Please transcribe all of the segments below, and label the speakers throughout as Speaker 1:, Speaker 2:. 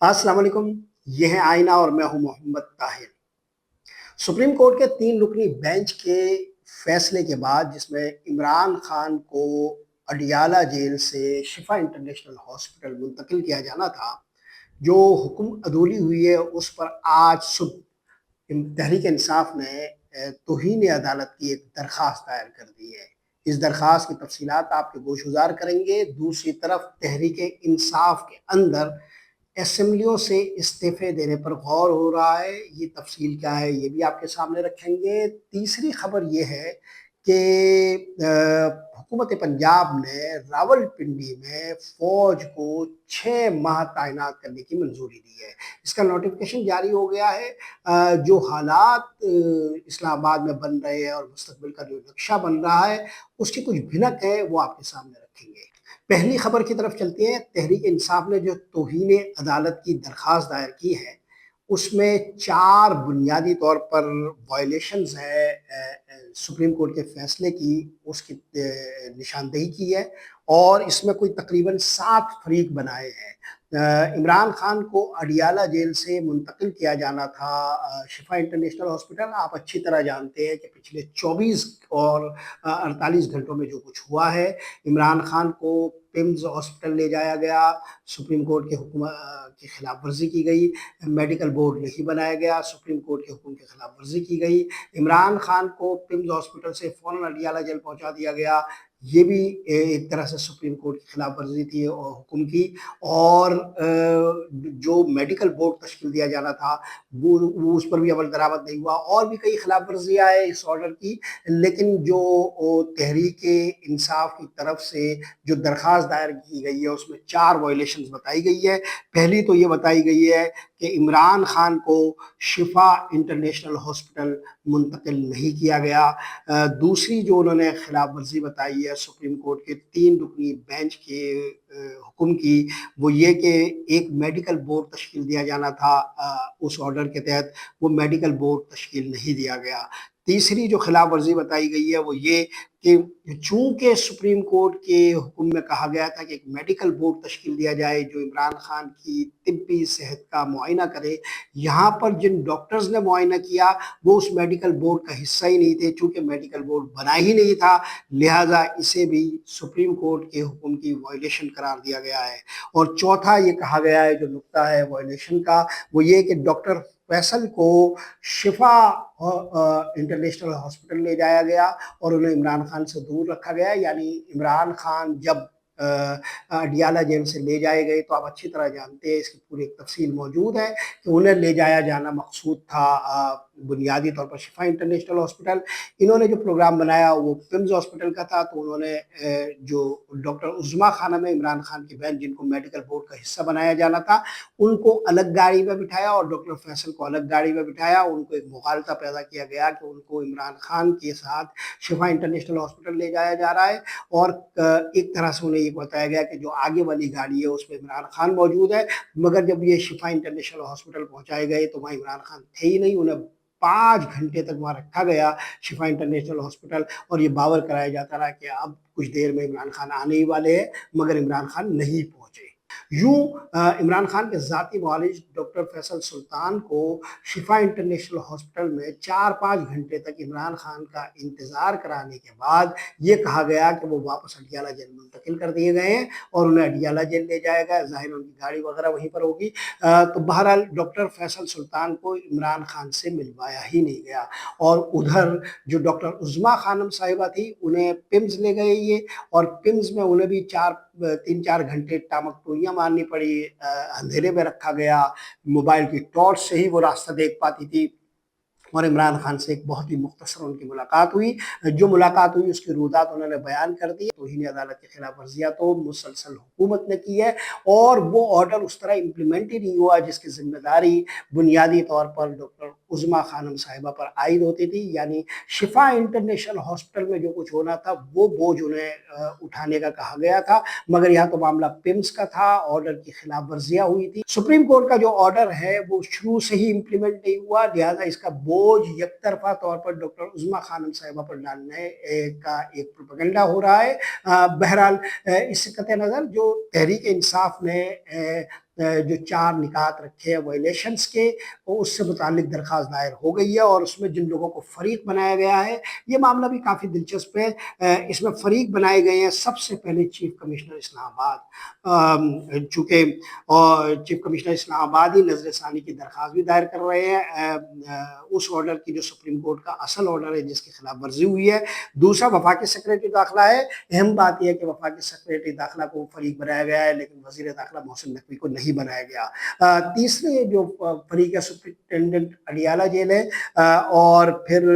Speaker 1: अस्सलाम वालेकुम। यह है आईना और मैं हूं मोहम्मद ताहिर। सुप्रीम कोर्ट के 3 रुकनी बेंच के फैसले के बाद जिसमें इमरान खान को अडियाला जेल से शिफा इंटरनेशनल हॉस्पिटल मुंतकिल किया जाना था, जो हुक्म अदूली हुई है उस पर आज सुबह तहरीक इंसाफ ने तौहीन अदालत की एक दरख्वास्त दायर कर दी है। इस दरख्वास्त की तफसीलात आपके गोशगुजार करेंगे। दूसरी तरफ तहरीक इंसाफ के अंदर असेंबलियों से इस्तीफे देने पर गौर हो रहा है। ये तफसील क्या है ये भी आपके सामने रखेंगे। तीसरी खबर ये है कि हुकूमत पंजाब ने रावलपिंडी में फौज को 6 माह तैनात करने की मंजूरी दी है। इसका नोटिफिकेशन जारी हो गया है। जो हालात इस्लामाबाद में बन रहे हैं और मुस्तकबिल का जो नक्शा बन रहा है उसकी कुछ भिनक है, वो आपके सामने रखेंगे। पहली खबर की तरफ चलते हैं। तहरीक इंसाफ ने जो तौहीन अदालत की दरख्वास्त दायर की है उसमें 4 बुनियादी तौर पर वायलेशंस है सुप्रीम कोर्ट के फैसले की, उसकी निशानदेही की है और इसमें कोई तकरीबन 7 फरीक बनाए हैं। इमरान खान को अडियाला जेल से मुंतकिल किया जाना था शिफा इंटरनेशनल हॉस्पिटल। आप अच्छी तरह जानते हैं कि पिछले 24 और 48 घंटों में जो कुछ हुआ है, इमरान खान को पिम्स हॉस्पिटल ले जाया गया, सुप्रीम कोर्ट के हुक्म की खिलाफ वर्जी की गई, मेडिकल बोर्ड नहीं बनाया गया, सुप्रीम कोर्ट के हुक्म की खिलाफ वर्जी की गई, इमरान खान को पिम्स हॉस्पिटल से फौरन अडियाला जेल पहुंचा दिया गया। ये भी एक तरह से सुप्रीम कोर्ट की खिलाफ वर्जी थी और हुक्म की। और जो मेडिकल बोर्ड तश्कील दिया जाना था वो उस पर भी अमल दरामद नहीं हुआ और भी कई खिलाफ वर्जियाँ है इस ऑर्डर की। लेकिन जो तहरीक इंसाफ की तरफ से जो दरख्वास्त दायर की गई है उसमें 4 वायलेशंस बताई गई है। पहली तो ये बताई गई है कि इमरान खान को शिफा इंटरनेशनल हॉस्पिटल मुंतकिल नहीं किया गया। दूसरी जो उन्होंने खिलाफ वर्जी बताई है सुप्रीम कोर्ट के 3 रुकनी बेंच के हुक्म की, वो ये कि एक मेडिकल बोर्ड तश्कील दिया जाना था उस ऑर्डर के तहत, वो मेडिकल बोर्ड तश्कील नहीं दिया गया। तीसरी जो खिलाफ वर्जी बताई गई है वो ये कि चूंकि सुप्रीम कोर्ट के हुक्म में कहा गया था कि एक मेडिकल बोर्ड तश्कील दिया जाए जो इमरान खान की तिब्बी सेहत का मुआयना करे, यहाँ पर जिन डॉक्टर्स ने मुआयना किया वो उस मेडिकल बोर्ड का हिस्सा ही नहीं थे। चूंकि मेडिकल बोर्ड बना ही नहीं था, लिहाजा इसे भी सुप्रीम कोर्ट के हुक्म की वायलेशन करार दिया गया है। और चौथा ये कहा गया है, जो नुक्ता है वायलेशन का, वो ये कि डॉक्टर फैसल को शिफा इंटरनेशनल हॉस्पिटल ले जाया गया और उन्हें इमरान खान से दूर रखा गया। यानी इमरान खान जब अडियाला जेल से ले जाए गए तो आप अच्छी तरह जानते हैं, इसकी पूरी एक तफसील मौजूद है कि उन्हें ले जाया जाना मकसूद था बुनियादी तौर पर शिफा इंटरनेशनल हॉस्पिटल। इन्होंने जो प्रोग्राम बनाया वो पिम्स हॉस्पिटल का था, तो उन्होंने जो डॉक्टर उज़्मा खानम है इमरान खान की बहन, जिनको मेडिकल बोर्ड का हिस्सा बनाया जाना था, उनको अलग गाड़ी में बिठाया और डॉक्टर फैसल को अलग गाड़ी में बिठाया। उनको एक मुगालता पैदा किया गया कि उनको इमरान खान के साथ शिफा इंटरनेशनल हॉस्पिटल ले जाया जा रहा है और एक तरह से उन्हें ये बताया गया कि जो आगे वाली गाड़ी है उसमें इमरान खान मौजूद है। मगर जब ये शिफा इंटरनेशनल हॉस्पिटल पहुंचाए गए तो वहाँ इमरान खान थे ही नहीं। उन्हें 5 घंटे तक वहाँ रखा गया शिफा इंटरनेशनल हॉस्पिटल और ये बावर कराया जाता रहा कि अब कुछ देर में इमरान खान आने ही वाले हैं, मगर इमरान खान नहीं पहुंचे। यूं इमरान खान के ज़ाती वालिद डॉक्टर फैसल सुल्तान को शिफा इंटरनेशनल हॉस्पिटल में 4-5 घंटे तक इमरान खान का इंतज़ार कराने के बाद ये कहा गया कि वो वापस अडियाला जेल मुंतकिल कर दिए गए हैं और उन्हें अडियाला जेल ले जाया गया। ज़ाहिर उनकी गाड़ी वगैरह वहीं पर होगी। तो बहरहाल डॉक्टर फैसल सुल्तान को इमरान खान से मिलवाया ही नहीं गया। और उधर जो डॉक्टर उज़्मा खानम साहिबा थी उन्हें पिम्स ले गए ये, और पिम्स में उन्हें भी 3-4 घंटे टामक टोइयाँ मारनी पड़ी। अंधेरे में रखा गया, मोबाइल की टॉर्च से ही वो रास्ता देख पाती थी और इमरान खान से एक बहुत ही मुख्तसर उनकी मुलाकात हुई। जो मुलाकात हुई उसके रुदात उन्होंने बयान कर दिए। तौहीन अदालत की खिलाफ वर्जियाँ तो मुसलसल हुकूमत ने की है और वो ऑर्डर उस तरह इम्प्लीमेंट ही नहीं हुआ जिसकी जिम्मेदारी बुनियादी तौर पर डॉक्टर उज़्मा खानम साहिबा पर आयद होती थी। यानी शिफा इंटरनेशनल हॉस्पिटल में जो कुछ होना था वो बोझ उन्हें उठाने का कहा गया था, मगर यहाँ तो मामला पिम्स का था, ऑर्डर की खिलाफ वर्जियाँ हुई थी। सुप्रीम कोर्ट का जो ऑर्डर है वो शुरू से ही इम्प्लीमेंट नहीं हुआ, लिहाजा इसका बोझ यकतरफा तौर पर डॉक्टर उज़्मा खानम साहिबा पर डालने का एक प्रोपेगेंडा हो रहा है। बहरहाल इससे कतई नज़र जो तहरीक इंसाफ ने جو 4 نکات رکھے ہیں وائلیشنز کے، اس سے متعلق درخواست دائر ہو گئی ہے، اور اس میں جن لوگوں کو فریق بنایا گیا ہے، یہ معاملہ بھی کافی دلچسپ ہے۔ اس میں فریق بنائے گئے ہیں سب سے پہلے چیف کمشنر اسلام آباد، چونکہ چیف کمشنر اسلام آباد ہی نظر ثانی کی درخواست بھی دائر کر رہے ہیں اس آرڈر کی جو سپریم کورٹ کا اصل آرڈر ہے جس کی خلاف ورزی ہوئی ہے۔ دوسرا وفاقی سیکریٹری داخلہ ہے۔ اہم بات یہ ہے کہ وفاقی سیکریٹری داخلہ کو فریق بنایا گیا ہے، لیکن وزیر داخلہ محسن نقوی کو نہیں بنایا گیا۔ تیسرے جو فریق ہے سپرنٹینڈنٹ اڈیالہ جیل ہے، اور پھر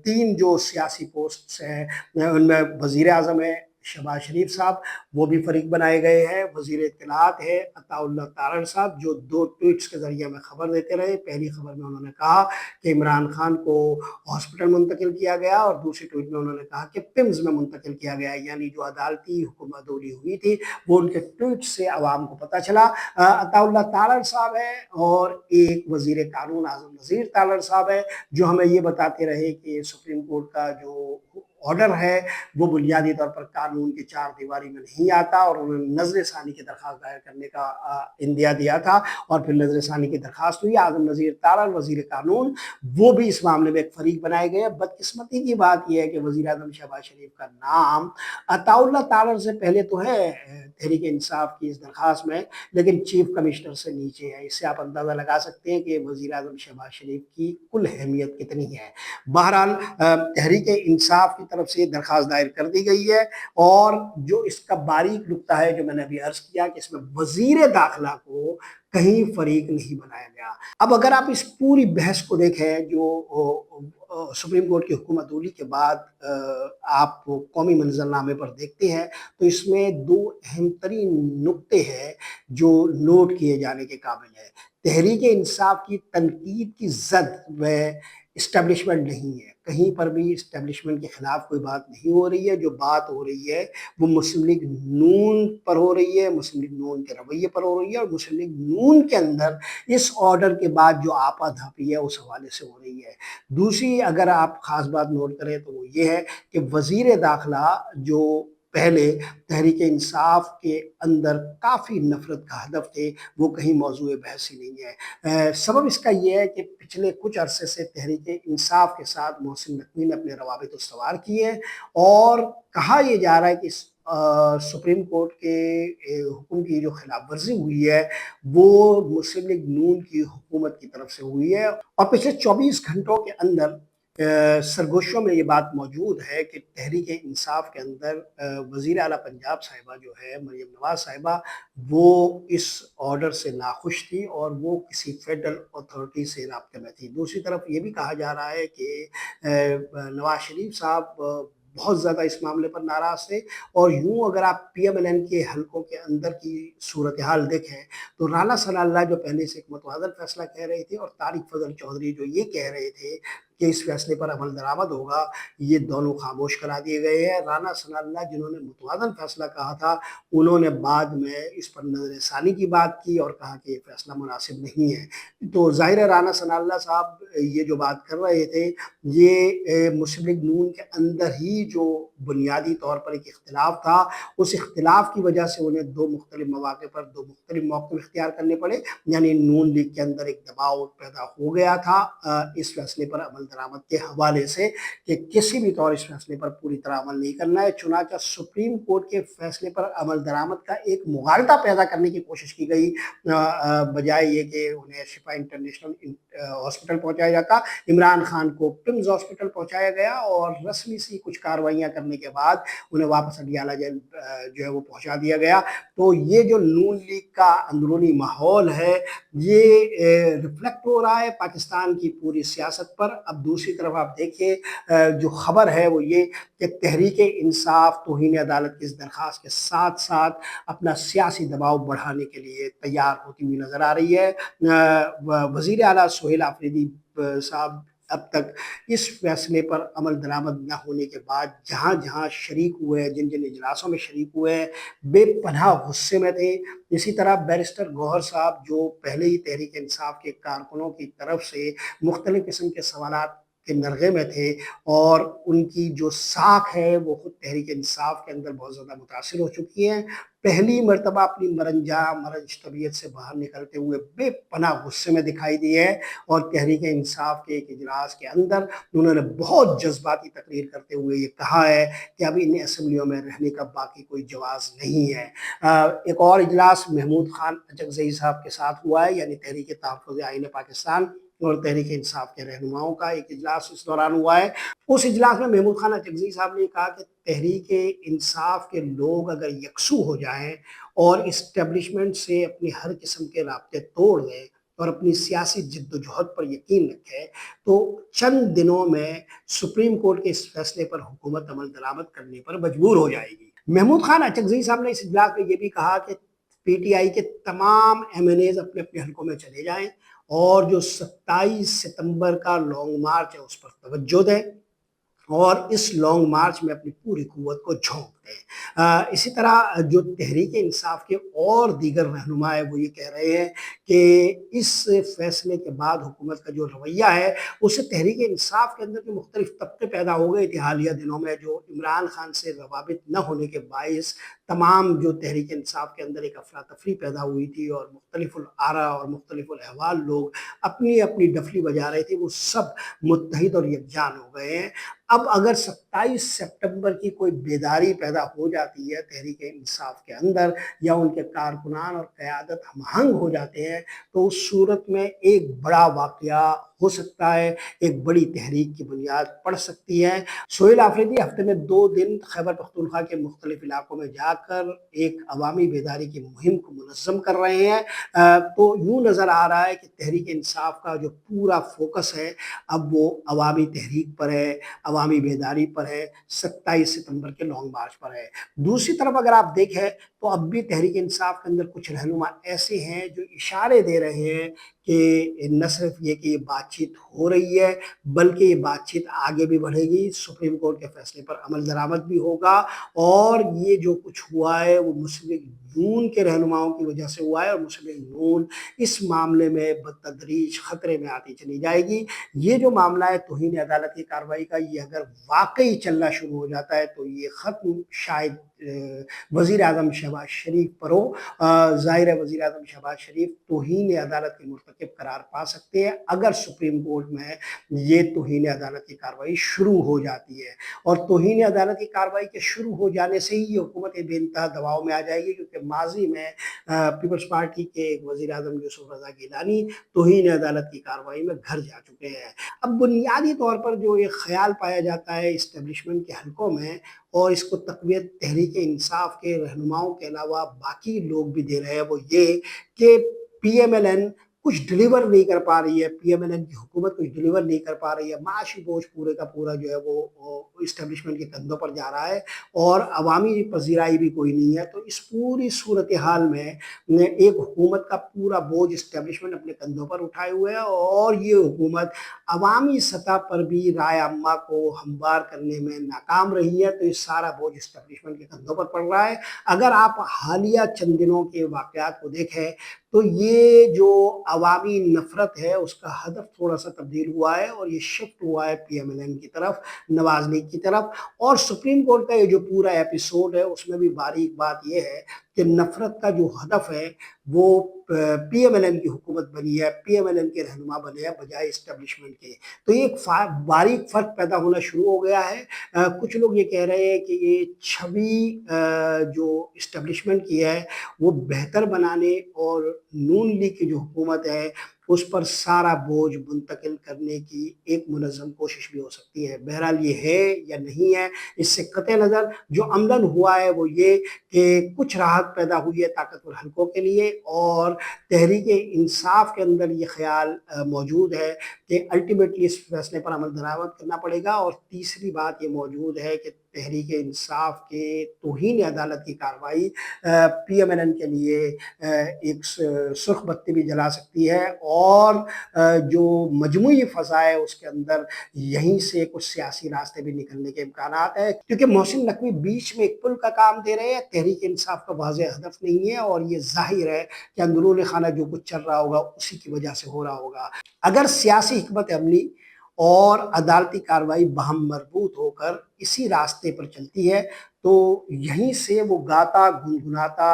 Speaker 1: 3 جو سیاسی پوسٹس ہیں ان میں وزیر اعظم ہے شہباز شریف صاحب، وہ بھی فریق بنائے گئے ہیں۔ وزیر اطلاعات ہے عطا اللہ تارڑ صاحب، جو 2 ٹویٹس کے ذریعے میں خبر دیتے رہے۔ پہلی خبر میں انہوں نے کہا کہ عمران خان کو ہاسپٹل منتقل کیا گیا، اور دوسری ٹویٹ میں انہوں نے کہا کہ پمز میں منتقل کیا گیا، یعنی جو عدالتی حکم عدولی ہوئی تھی وہ ان کے ٹویٹ سے عوام کو پتہ چلا۔ عطا اللہ تارڑ صاحب ہے، اور ایک وزیر قانون اعظم نذیر تارڑ صاحب ہے، جو ہمیں یہ بتاتے رہے کہ سپریم کورٹ کا جو آرڈر ہے وہ بنیادی طور پر قانون کی 4 دیواری میں نہیں آتا، اور انہوں نے نظر ثانی کی درخواست دائر کرنے کا اندیا دیا تھا، اور پھر نظر ثانی کی درخواست ہوئی۔ اعظم نذیر تارڑ وزیر قانون وہ بھی اس معاملے میں ایک فریق بنائے گئے۔ بدقسمتی کی بات یہ ہے کہ وزیر اعظم شہباز شریف کا نام عطا اللہ تارڑ سے پہلے تو ہے تحریک انصاف کی اس درخواست میں، لیکن چیف کمشنر سے نیچے ہے۔ اس سے آپ اندازہ لگا سکتے ہیں کہ وزیر اعظم شہباز شریف کی کل اہمیت کتنی ہے۔ بہرحال تحریک انصاف کی طرف سے درخواست دائر کر دی گئی ہے، اور جو اس کا باریک نکتہ ہے جو میں نے ابھی عرض کیا کہ اس میں وزیر داخلہ کو کہیں فریق نہیں بنایا گیا۔ اب اگر آپ اس پوری بحث کو دیکھیں جو سپریم کورٹ کی حکم عدولی کے بعد آپ قومی منظر نامے پر دیکھتے ہیں، تو اس میں 2 اہم ترین نکتے ہیں جو نوٹ کیے جانے کے قابل ہے۔ تحریک انصاف کی تنقید کی زد میں اسٹیبلشمنٹ نہیں ہے، کہیں پر بھی اسٹیبلشمنٹ کے خلاف کوئی بات نہیں ہو رہی ہے۔ جو بات ہو رہی ہے وہ مسلم لیگ نون پر ہو رہی ہے، مسلم لیگ نون کے رویے پر ہو رہی ہے، اور مسلم لیگ نون کے اندر اس آرڈر کے بعد جو آپا دھاپی ہے اس حوالے سے ہو رہی ہے۔ دوسری اگر آپ خاص بات نوٹ کریں تو وہ یہ ہے کہ وزیر داخلہ جو پہلے تحریک انصاف کے اندر کافی نفرت کا ہدف تھے، وہ کہیں موضوع بحث ہی نہیں ہے۔ سبب اس کا یہ ہے کہ پچھلے کچھ عرصے سے تحریک انصاف کے ساتھ محسن نقوی نے اپنے روابط استوار کیے ہیں، اور کہا یہ جا رہا ہے کہ سپریم کورٹ کے حکم کی جو خلاف ورزی ہوئی ہے وہ مسلم لیگ نون کی حکومت کی طرف سے ہوئی ہے، اور پچھلے 24 گھنٹوں کے اندر سرگوشیوں میں یہ بات موجود ہے کہ تحریک انصاف کے اندر وزیر اعلیٰ پنجاب صاحبہ جو ہے مریم نواز صاحبہ، وہ اس آرڈر سے ناخوش تھی، اور وہ کسی فیڈرل اتھارٹی سے رابطے میں تھی۔ دوسری طرف یہ بھی کہا جا رہا ہے کہ نواز شریف صاحب بہت زیادہ اس معاملے پر ناراض تھے، اور یوں اگر آپ پی ایم ایل این کے حلقوں کے اندر کی صورتحال دیکھیں تو رانا ثناء اللہ جو پہلے سے ایک متوازن فیصلہ کہہ رہے تھے، اور طارق فضل چودھری جو یہ کہہ رہے تھے کہ اس فیصلے پر عمل درآمد ہوگا، یہ دونوں خاموش کرا دیے گئے ہیں۔ رانا ثناء اللہ جنہوں نے متوازن فیصلہ کہا تھا، انہوں نے بعد میں اس پر نظر ثانی کی بات کی اور کہا کہ یہ فیصلہ مناسب نہیں ہے۔ تو ظاہر ہے رانا ثناء اللہ صاحب یہ جو بات کر رہے تھے، یہ مسلم لیگ نون کے اندر ہی جو بنیادی طور پر ایک اختلاف تھا، اس اختلاف کی وجہ سے انہیں 2 مختلف مواقع پر 2 مختلف موقف اختیار کرنے پڑے، یعنی نون لیگ کے اندر ایک دباؤ پیدا ہو گیا تھا اس فیصلے پر عمل درآمد کے حوالے سے کہ کسی بھی طور اس فیصلے پر پوری طرح عمل نہیں کرنا ہے۔ چنانچہ سپریم کورٹ کے فیصلے پر عمل درآمد کا ایک مغالطہ پیدا کرنے کی کوشش کی گئی، بجائے یہ کہ انہیں شفا انٹرنیشنل ہاسپٹل پہنچایا جاتا، عمران خان کو پمز ہاسپٹل پہنچایا گیا، اور رسمی سی کچھ کاروائیاں کرنے کے بعد انہیں واپس اڈیالہ جیل جو ہے وہ پہنچا دیا گیا۔ تو یہ جو نون لیگ کا اندرونی ماحول ہے، یہ ریفلیکٹ ہو رہا ہے پاکستان کی پوری سیاست پر۔ اب دوسری طرف آپ دیکھیے جو خبر ہے وہ یہ کہ تحریک انصاف توہین عدالت کی اس درخواست کے ساتھ ساتھ اپنا سیاسی دباؤ بڑھانے کے لیے تیار ہوتی ہوئی نظر آ رہی ہے۔ وزیر اعلیٰ سہیل آفریدی صاحب اب تک اس فیصلے پر عمل درآمد نہ ہونے کے بعد جہاں جہاں شریک ہوئے، جن جن اجلاسوں میں شریک ہوئے، بے پناہ غصے میں تھے۔ اسی طرح بیرسٹر گوہر صاحب جو پہلے ہی تحریک انصاف کے کارکنوں کی طرف سے مختلف قسم کے سوالات کے نرغے میں تھے، اور ان کی جو ساکھ ہے وہ خود تحریک انصاف کے اندر بہت زیادہ متاثر ہو چکی ہے۔ पहली मर्तबा अपनी मरंज तबीयत से बाहर निकलते हुए बेपनाह गुस्से में दिखाई दिए हैं और तहरीक इंसाफ के एक इजलास के अंदर उन्होंने बहुत जज्बाती तकरीर करते हुए ये कहा है कि अब इन असम्बलियों में रहने का बाकी कोई जवाज़ नहीं है। एक और इजलास महमूद खान अचकज़ई साहब के साथ हुआ है, यानी तहरीक तहफ़्फ़ुज़ आइन पाकिस्तान और तहरीक इंसाफ के रहनुमाओं का एक इजलास इस दौरान हुआ है। उस इजलास में महमूद खान अचकज़ई साहब ने कहा कि तहरीक इंसाफ के लोग अगर यकसू हो जाएं और इस्टेब्लिशमेंट से अपनी हर किस्म के राब्ते तोड़ दें और अपनी सियासी जिद्दोजहद पर यकीन रखें, तो चंद दिनों में सुप्रीम कोर्ट के इस फैसले पर हुकूमत अमल दरामद करने पर मजबूर हो जाएगी। महमूद खान अचकज़ई साहब ने इस इजलास में यह भी कहा कि पीटीआई के तमाम एमएनएज अपने अपने हलकों में चले जाएं और जो 27 सितंबर का लॉन्ग मार्च है उस पर तवज्जो दें और इस लॉन्ग मार्च में अपनी पूरी कुव्वत को झोंक दें। इसी तरह जो तहरीक इंसाफ के और दीगर रहनुमा है वो ये कह रहे हैं कि इस फैसले के बाद हुकूमत का जो रवैया है उससे तहरीक इंसाफ के अंदर जो मुख्तलिफ तबके पैदा हो गए थे हालिया दिनों में, जो इमरान खान से रवाबित न होने के बायस तमाम जो तहरीक इंसाफ के अंदर एक अफरा तफरी पैदा हुई थी और मुख्तलिफुल आरा और मुख्तलिफुल अहवाल लोग अपनी अपनी डफली बजा रहे थे, वो सब मुत्तहिद और यकजान हो गए हैं। अब अगर 27 सितंबर की कोई बेदारी पैदा हो जाती है तहरीक इंसाफ के अंदर या उनके कारकुनान और क़यादत हमहंग हो जाते हैं, तो उस सूरत में एक बड़ा वाक़या हो सकता है, एक बड़ी तहरीक की बुनियाद पड़ सकती है। सोहेल आफरीदी हफ्ते में 2 दिन खैबर पख्तूनख्वा के मुख्तलिफ इलाकों में जाकर एक अवामी बेदारी की मुहिम को मुनज़्ज़म कर रहे हैं। तो यूँ नज़र आ रहा है कि तहरीक इंसाफ का जो पूरा फोकस है अब वो अवामी तहरीक पर है, अवामी बेदारी पर है, 27 सितंबर के लॉन्ग मार्च पर है। दूसरी तरफ अगर आप देखें तो अब भी तहरीक इंसाफ के अंदर कुछ रहनुमा ऐसे हैं जो इशारे दे रहे हैं कि न सिर्फ ये कि ये बातचीत हो रही है बल्कि ये बातचीत आगे भी बढ़ेगी, सुप्रीम कोर्ट के फैसले पर अमल दरामद भी होगा और ये जो कुछ हुआ है वो मुस्लिम लीग नून के रहनुमाओं की वजह से हुआ है और मुस्लिम लीग नून इस मामले में बतदरीज खतरे में आती चली जाएगी। ये जो मामला है तौहीन अदालत की कार्रवाई का, ये अगर वाकई चलना शुरू हो जाता है तो ये ख़त्म शायद वज़ीर आज़म शहबाज शरीफ पर हो। ज़ाहिर है वज़ीर आज़म शहबाज शरीफ तौहीन अदालत के मुर्तकिब करार पा सकते हैं अगर सुप्रीम कोर्ट में ये तौहीन अदालत की कार्रवाई शुरू हो जाती है और तौहीन अदालत की कार्रवाई के शुरू हो जाने से ही ये हुकूमत बेइंतहा दबाव में आ जाएगी, क्योंकि माजी में पीपल्स पार्टी के एक वज़ीर आज़म यूसुफ रज़ा गिलानी तौहीन अदालत की कार्रवाई में घर जा चुके हैं। अब बुनियादी तौर पर जो ये ख्याल पाया जाता है इस्टेब्लिशमेंट के हलकों में और इसको तक़वियत तहरीक इंसाफ के रहनुमाओं के अलावा बाकी लोग भी दे रहे हैं, वो ये कि पीएमएलएन कुछ डिलीवर नहीं कर पा रही है, पीएमएलएन की हुकूमत कुछ डिलीवर नहीं कर पा रही है, माशी बोझ पूरे का पूरा जो है वो इस्टेब्लिशमेंट के कंधों पर जा रहा है और अवामी पजीराई भी कोई नहीं है। तो इस पूरी सूरत हाल में एक हुकूमत का पूरा बोझ इस्टेब्लिशमेंट अपने कंधों पर उठाए हुए है और ये हुकूमत अवामी सतह पर भी राय अम्मा को हमवार करने में नाकाम रही है, तो ये सारा बोझ इस्टेब्लिशमेंट के कंधों पर पड़ रहा है। अगर आप हालिया चंद दिनों के वाक़यात को देखें तो ये जो अवामी नफरत है उसका हदफ थोड़ा सा तब्दील हुआ है और ये शिफ्ट हुआ है पीएमएलएन की तरफ, नवाज लीग की तरफ। और सुप्रीम कोर्ट का ये जो पूरा एपिसोड है उसमें भी बारीक बात ये है कि नफरत का जो हदफ है वो पीएमएलएन की हुकूमत बनी है, पीएमएलएन के रहनुमा बने हैं बजाय इस्टेब्लिशमेंट के। तो ये एक बारीक फर्क पैदा होना शुरू हो गया है। कुछ लोग ये कह रहे हैं कि ये छवि जो इस्टेब्लिशमेंट की है वो बेहतर बनाने और नून लीग की जो हुकूमत है उस पर सारा बोझ मुंतकिल करने की एक मुनज़्ज़म कोशिश भी हो सकती है। बहरहाल ये है या नहीं है, इससे कतई नज़र जो अमलन हुआ है वो ये कि कुछ राहत पैदा हुई है ताकतवर हलकों के लिए और तहरीक इंसाफ के अंदर ये ख्याल मौजूद है कि अल्टीमेटली इस फैसले पर अमल दरामद करना पड़ेगा। और तीसरी बात ये मौजूद है कि तहरीक इंसाफ के तौहीन अदालत की कार्रवाई पीएमएलएन के लिए एक सुर्ख बत्ती भी जला सकती है और जो मजमूई फ़ज़ा है उसके अंदर यहीं से कुछ सियासी रास्ते भी निकलने के इम्कानात है, क्योंकि मोहसिन नकवी बीच में एक पुल का काम दे रहे हैं, तहरीक इंसाफ का वाज़ेह हदफ नहीं है और ये ज़ाहिर है कि अंदरूनी खाना जो कुछ चल रहा होगा उसी की वजह से हो रहा होगा। अगर सियासी हिकमत अमली اور عدالتی کارروائی باہم مربوط ہو کر اسی راستے پر چلتی ہے، تو یہیں سے وہ گاتا گنگناتا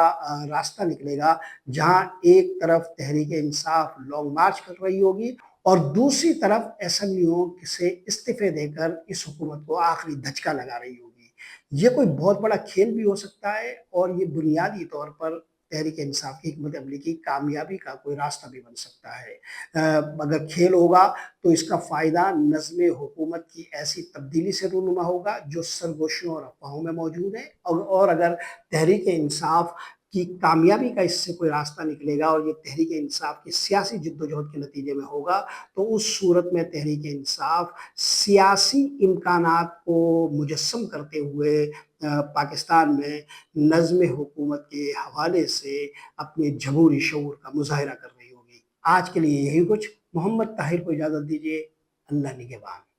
Speaker 1: راستہ نکلے گا جہاں ایک طرف تحریک انصاف لانگ مارچ کر رہی ہوگی اور دوسری طرف اسمبلیوں سے استعفے دے کر اس حکومت کو آخری دھچکا لگا رہی ہوگی۔ یہ کوئی بہت بڑا کھیل بھی ہو سکتا ہے اور یہ بنیادی طور پر تحریک انصاف کی حکمت عملی کی کامیابی کا کوئی راستہ بھی بن سکتا ہے۔ اگر کھیل ہوگا تو اس کا فائدہ نظم حکومت کی ایسی تبدیلی سے رونما ہوگا جو سرگوشیوں اور افواہوں میں موجود ہے، اور اگر تحریک انصاف کی کامیابی کا اس سے کوئی راستہ نکلے گا اور یہ تحریک انصاف کی سیاسی جدوجہد کے نتیجے میں ہوگا، تو اس صورت میں تحریک انصاف سیاسی امکانات کو مجسم کرتے ہوئے پاکستان میں نظم حکومت کے حوالے سے اپنے جمہوری شعور کا مظاہرہ کر رہی ہوگی۔ آج کے لیے یہی کچھ۔ محمد طاہر کو اجازت دیجیے۔ اللہ نگہبان۔